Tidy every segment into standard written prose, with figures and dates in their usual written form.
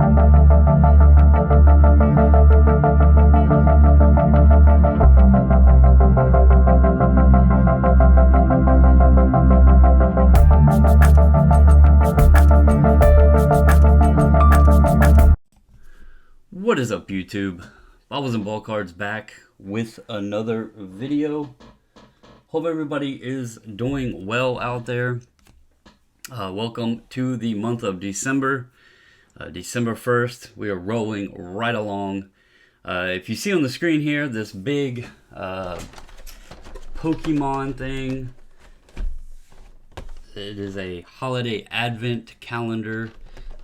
What is up, YouTube? Bobbles and Ball Cards back with another video. Hope everybody is doing well out there. Welcome to the month of December. December 1st, we are rolling right along. If you see on the screen here, this big Pokemon thing, it is a holiday advent calendar.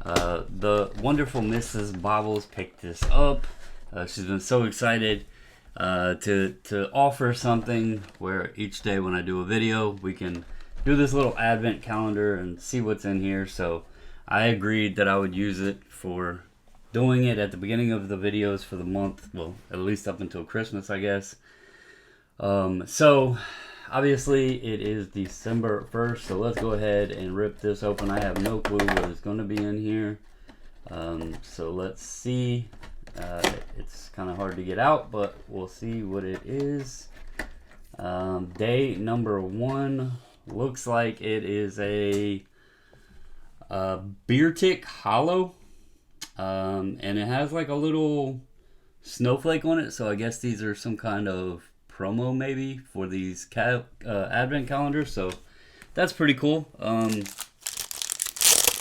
The wonderful Mrs. Bobbles picked this up. She's been so excited to offer something where each day when I do a video, we can do this little advent calendar and see what's in here. So I agreed that I would use it for doing it at the beginning of the videos for the month. Well, at least up until Christmas, I guess. So obviously it is December 1st, so let's go ahead and rip this open. I have no clue what is going to be in here. So let's see. It's kind of hard to get out, but we'll see what it is. Day number 1 looks like it is a beer tick hollow. And it has like a little snowflake on it, so I guess these are some kind of promo maybe for these advent calendars, so that's pretty cool.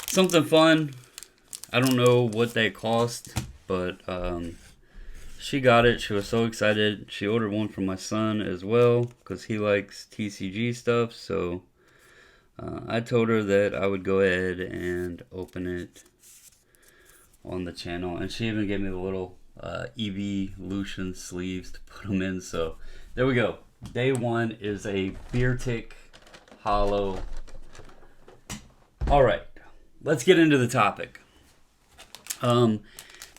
Something fun. I don't know what they cost, but she got it. She was so excited. She ordered one for my son as well because he likes TCG stuff, so I told her that I would go ahead and open it on the channel, and she even gave me the little evolution sleeves to put them in. So there we go. Day 1 is a beer tick hollow. All right, let's get into the topic.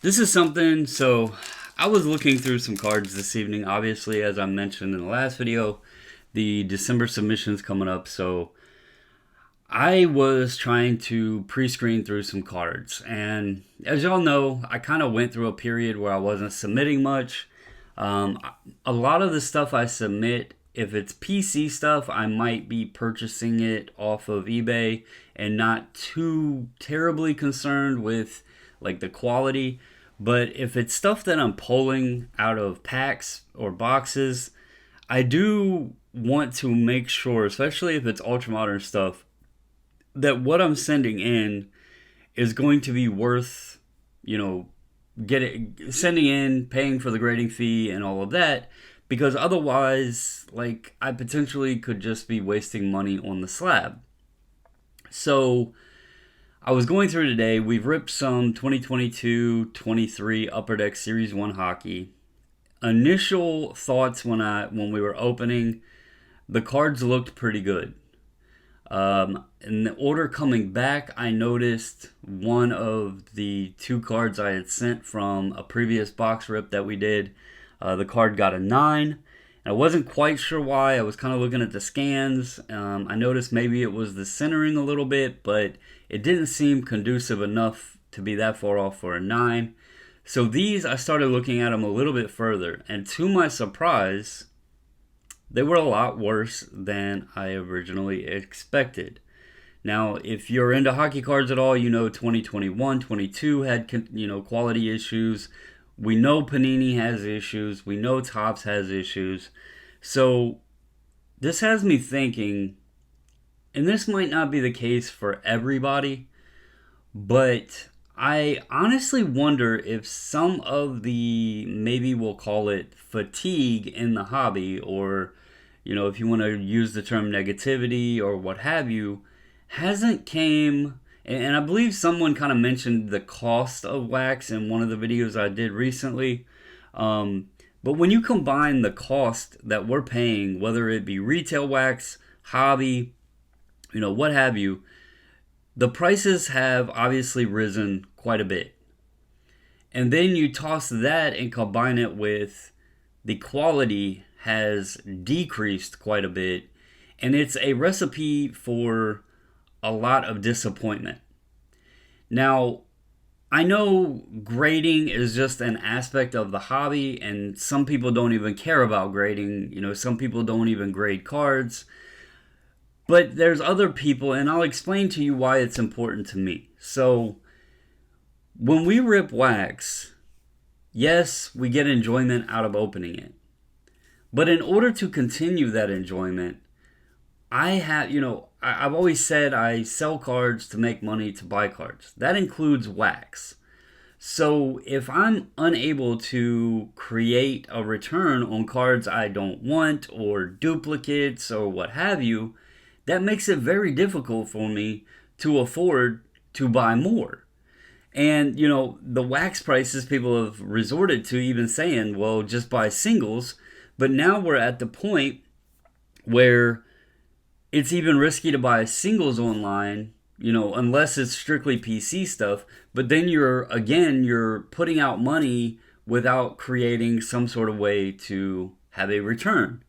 This is something, so I was looking through some cards this evening. Obviously, as I mentioned in the last video, the December submission's coming up, so I was trying to pre-screen through some cards, and as y'all know, I kind of went through a period where I wasn't submitting much. A lot of the stuff I submit, if it's PC stuff, I might be purchasing it off of eBay and not too terribly concerned with like the quality. But if it's stuff that I'm pulling out of packs or boxes, I do want to make sure, especially if it's ultra modern stuff, that what I'm sending in is going to be worth, you know, sending in, paying for the grading fee and all of that, because otherwise, like, I potentially could just be wasting money on the slab. So I was going through today. We've ripped some 2022-23 Upper Deck Series 1 hockey. Initial thoughts when we were opening, the cards looked pretty good. In the order coming back, I noticed one of the 2 cards I had sent from a previous box rip that we did. The card got a 9. And I wasn't quite sure why. I was kind of looking at the scans. I noticed maybe it was the centering a little bit, but it didn't seem conducive enough to be that far off for a 9. So these, I started looking at them a little bit further. And to my surprise, they were a lot worse than I originally expected. Now, if you're into hockey cards at all, you know 2021, 22 had, you know, quality issues. We know Panini has issues. We know Topps has issues. So this has me thinking, and this might not be the case for everybody, but I honestly wonder if some of the, maybe we'll call it fatigue in the hobby, or, you know, if you want to use the term negativity or what have you, hasn't came, and I believe someone kind of mentioned the cost of wax in one of the videos I did recently. But when you combine the cost that we're paying, whether it be retail wax, hobby, you know, what have you, the prices have obviously risen quite a bit. And then you toss that and combine it with the quality has decreased quite a bit, and it's a recipe for a lot of disappointment. Now, I know grading is just an aspect of the hobby, and some people don't even care about grading. Some people don't even grade cards. But there's other people, and I'll explain to you why it's important to me. So, when we rip wax, yes, we get enjoyment out of opening it. But in order to continue that enjoyment, I've always said I sell cards to make money to buy cards. That includes wax. So if I'm unable to create a return on cards I don't want or duplicates or what have you, that makes it very difficult for me to afford to buy more. And, the wax prices people have resorted to even saying, well, just buy singles. But now we're at the point where it's even risky to buy singles online, unless it's strictly PC stuff. But then you're putting out money without creating some sort of way to have a return.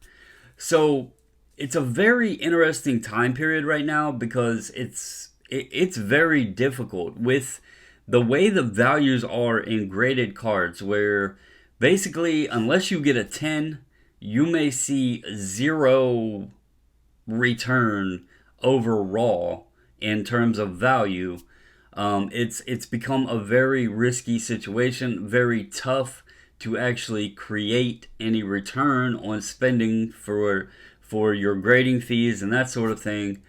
So it's a very interesting time period right now because it's very difficult with the way the values are in graded cards, where basically unless you get a 10, you may see zero return overall in terms of value. It's become a very risky situation, very tough to actually create any return on spending for your grading fees and that sort of thing.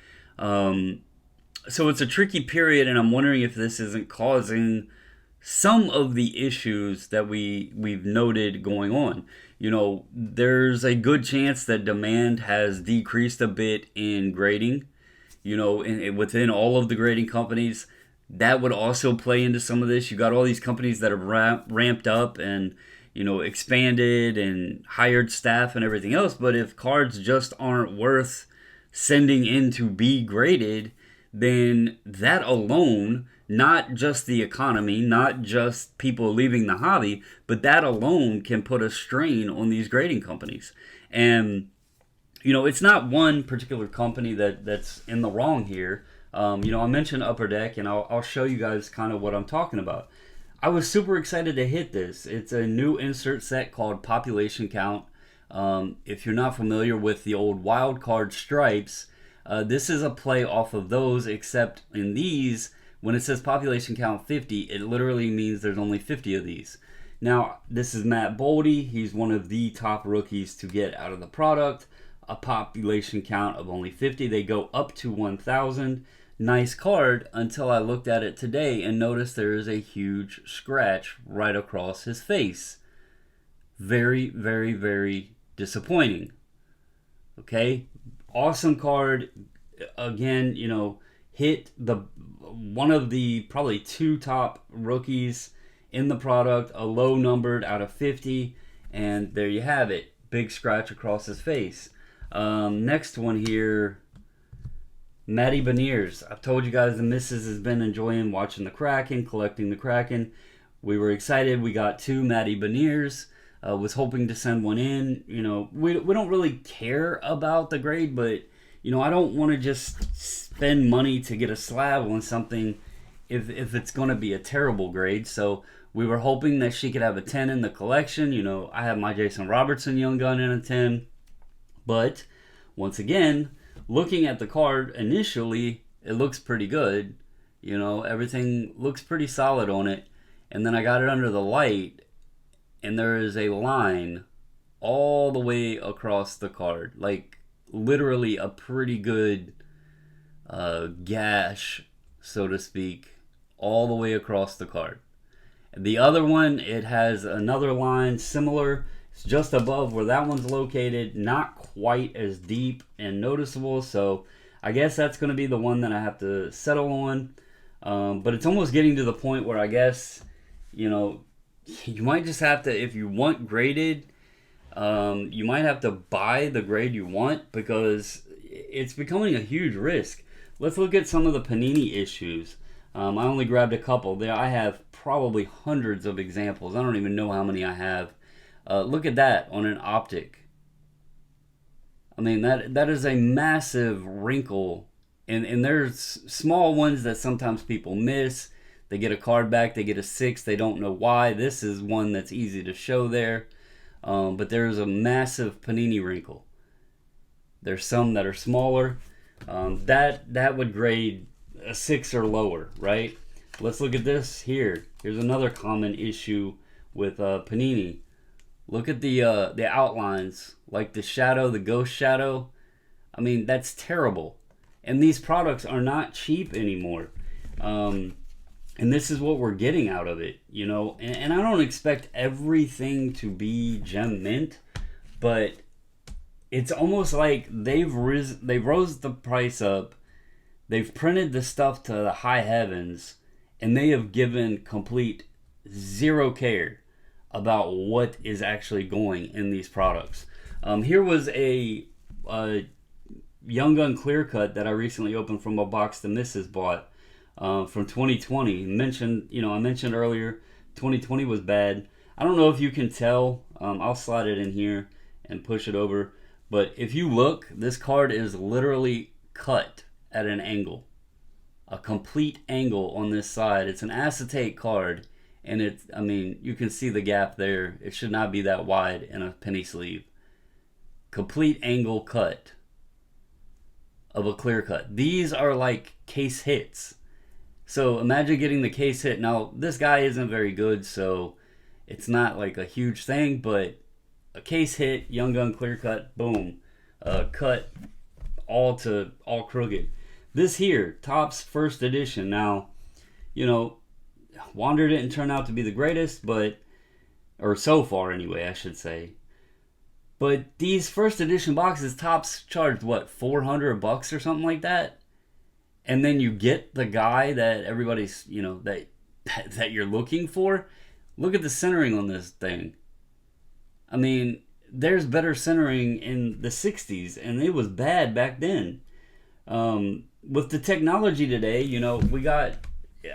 So it's a tricky period, and I'm wondering if this isn't causing some of the issues that we've noted going on. There's a good chance that demand has decreased a bit in grading, within all of the grading companies. That would also play into some of this. You got all these companies that have ramped up and, expanded and hired staff and everything else. But if cards just aren't worth sending in to be graded, then that alone, not just the economy, not just people leaving the hobby, but that alone can put a strain on these grading companies. And, it's not one particular company that's in the wrong here. I mentioned Upper Deck, and I'll show you guys kind of what I'm talking about. I was super excited to hit this. It's a new insert set called Population Count. If you're not familiar with the old wild card stripes, this is a play off of those, except in these, when it says population count 50, it literally means there's only 50 of these. Now, this is Matt Boldy. He's one of the top rookies to get out of the product. A population count of only 50. They go up to 1,000. Nice card until I looked at it today and noticed there is a huge scratch right across his face. Very, very, very disappointing. Okay? Awesome card. Again, hit one of the probably two top rookies in the product, a low numbered out of 50, and there you have it. Big scratch across his face. Next one here, Matty Beniers. I've told you guys the missus has been enjoying watching the Kraken, collecting the Kraken. We were excited. We got two Matty Beniers. Was hoping to send one in. We don't really care about the grade, but I don't want to just spend money to get a slab on something if it's going to be a terrible grade. So we were hoping that she could have a 10 in the collection. I have my Jason Robertson Young Gun in a 10. But once again, looking at the card initially, it looks pretty good. Everything looks pretty solid on it. And then I got it under the light, and there is a line all the way across the card. Like, literally a pretty good gash, so to speak, all the way across the card. The other one, it has another line similar. It's just above where that one's located. Not quite as deep and noticeable. So I guess that's going to be the one that I have to settle on. But it's almost getting to the point where I guess, you might just have to, if you want graded, you might have to buy the grade you want because it's becoming a huge risk. Let's look at some of the Panini issues. I only grabbed a couple. There, I have probably hundreds of examples. I don't even know how many I have. Look at that on an optic. I mean, that is a massive wrinkle. And there's small ones that sometimes people miss. They get a card back, they get a 6, they don't know why. This is one that's easy to show there. But there's a massive Panini wrinkle. There's some that are smaller. That would grade a 6 or lower, right? Let's look at this here. Here's another common issue with Panini. Look at the outlines, like the shadow, the ghost shadow. I mean, that's terrible. And these products are not cheap anymore. And this is what we're getting out of it, you know. And I don't expect everything to be gem mint, but it's almost like they've rose the price up. They've printed the stuff to the high heavens, and they have given complete zero care about what is actually going in these products. Here was a Young Gun Clear Cut that I recently opened from a box the missus bought from 2020. I mentioned earlier 2020 was bad. I don't know if you can tell. I'll slide it in here and push it over. But if you look, this card is literally cut at an angle. A complete angle on this side. It's an acetate card, and you can see the gap there. It should not be that wide in a penny sleeve. Complete angle cut of a clear cut. These are like case hits. So imagine getting the case hit. Now, this guy isn't very good, so it's not like a huge thing, but a case hit, Young Gun Clear Cut, boom. Cut all crooked. This here, Topps first edition. Now, Wander didn't turn out to be the greatest, or so far anyway, I should say. But these first edition boxes, Topps charged what, $400 or something like that? And then you get the guy that everybody's, that you're looking for. Look at the centering on this thing. I mean, there's better centering in the 60s, and it was bad back then. With the technology today,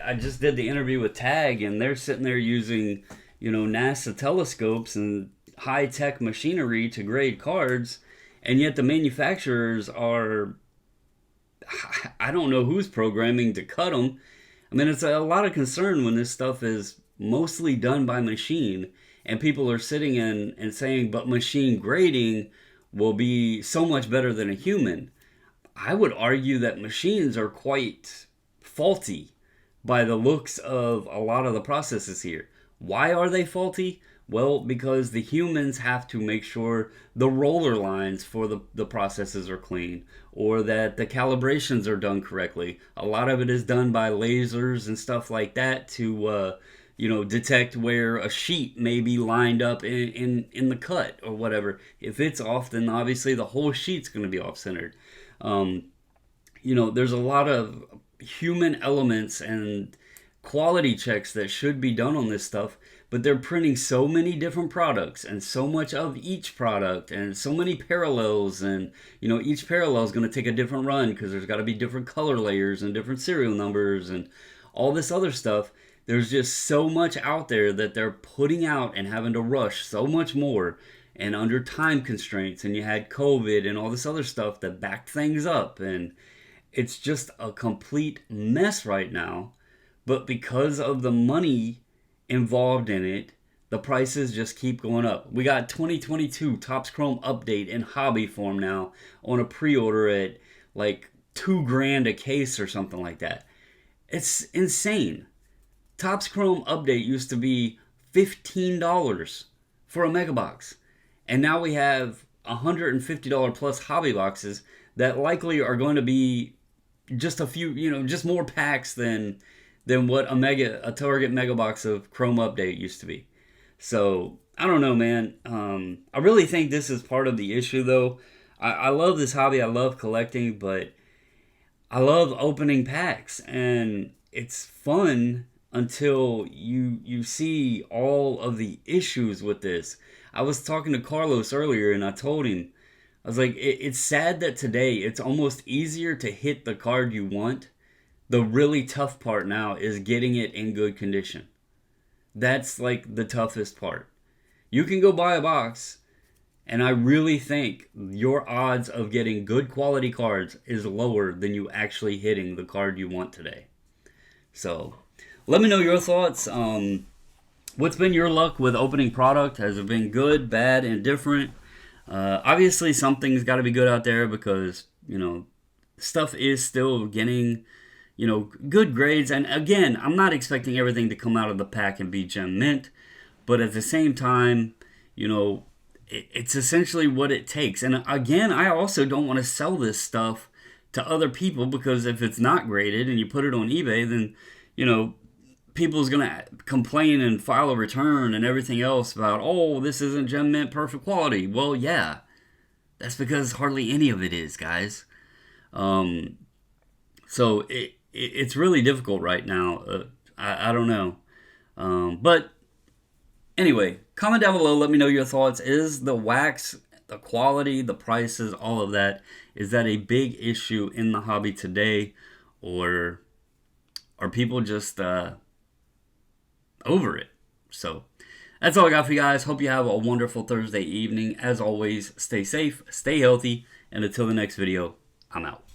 I just did the interview with Tag, and they're sitting there using, NASA telescopes and high-tech machinery to grade cards, and yet the manufacturers are, I don't know who's programming to cut them. I mean, it's a lot of concern when this stuff is mostly done by machine, and people are sitting and saying, but machine grading will be so much better than a human. I would argue that machines are quite faulty by the looks of a lot of the processes here. Why are they faulty? Well, because the humans have to make sure the roller lines for the processes are clean, or that the calibrations are done correctly. A lot of it is done by lasers and stuff like that to detect where a sheet may be lined up in the cut or whatever. If it's off, then obviously the whole sheet's going to be off-centered. There's a lot of human elements and quality checks that should be done on this stuff, but they're printing so many different products and so much of each product and so many parallels, and each parallel is going to take a different run because there's got to be different color layers and different serial numbers and all this other stuff. There's just so much out there that they're putting out and having to rush so much more, and under time constraints, and you had COVID and all this other stuff that backed things up, and it's just a complete mess right now. But because of the money involved in it, the prices just keep going up. We got 2022 Topps Chrome Update in hobby form now on a pre-order at like $2,000 a case or something like that. It's insane. Topps Chrome Update used to be $15 for a mega box. And now we have $150 plus hobby boxes that likely are going to be just a few, just more packs than what a Target mega box of Chrome Update used to be. So, I don't know, man. I really think this is part of the issue, though. I love this hobby. I love collecting, but I love opening packs. And it's fun until you see all of the issues with this. I was talking to Carlos earlier, and I told him, I was like, it's sad that today it's almost easier to hit the card you want. The really tough part now is getting it in good condition. That's like the toughest part. You can go buy a box, and I really think your odds of getting good quality cards is lower than you actually hitting the card you want today. So, Let me know your thoughts. What's been your luck with opening product? Has it been good, bad, indifferent? Obviously, something's got to be good out there because, stuff is still getting, good grades. And again, I'm not expecting everything to come out of the pack and be gem mint. But at the same time, it's essentially what it takes. And again, I also don't want to sell this stuff to other people because if it's not graded and you put it on eBay, then, people's going to complain and file a return and everything else about, oh, this isn't gem mint perfect quality. Well, yeah, that's because hardly any of it is, guys. So it's really difficult right now. I don't know. But anyway, comment down below. Let me know your thoughts. Is the wax, the quality, the prices, all of that, is that a big issue in the hobby today? Or are people just over it? So that's all I got for you guys. Hope you have a wonderful Thursday evening. As always, stay safe, stay healthy, and until the next video, I'm out.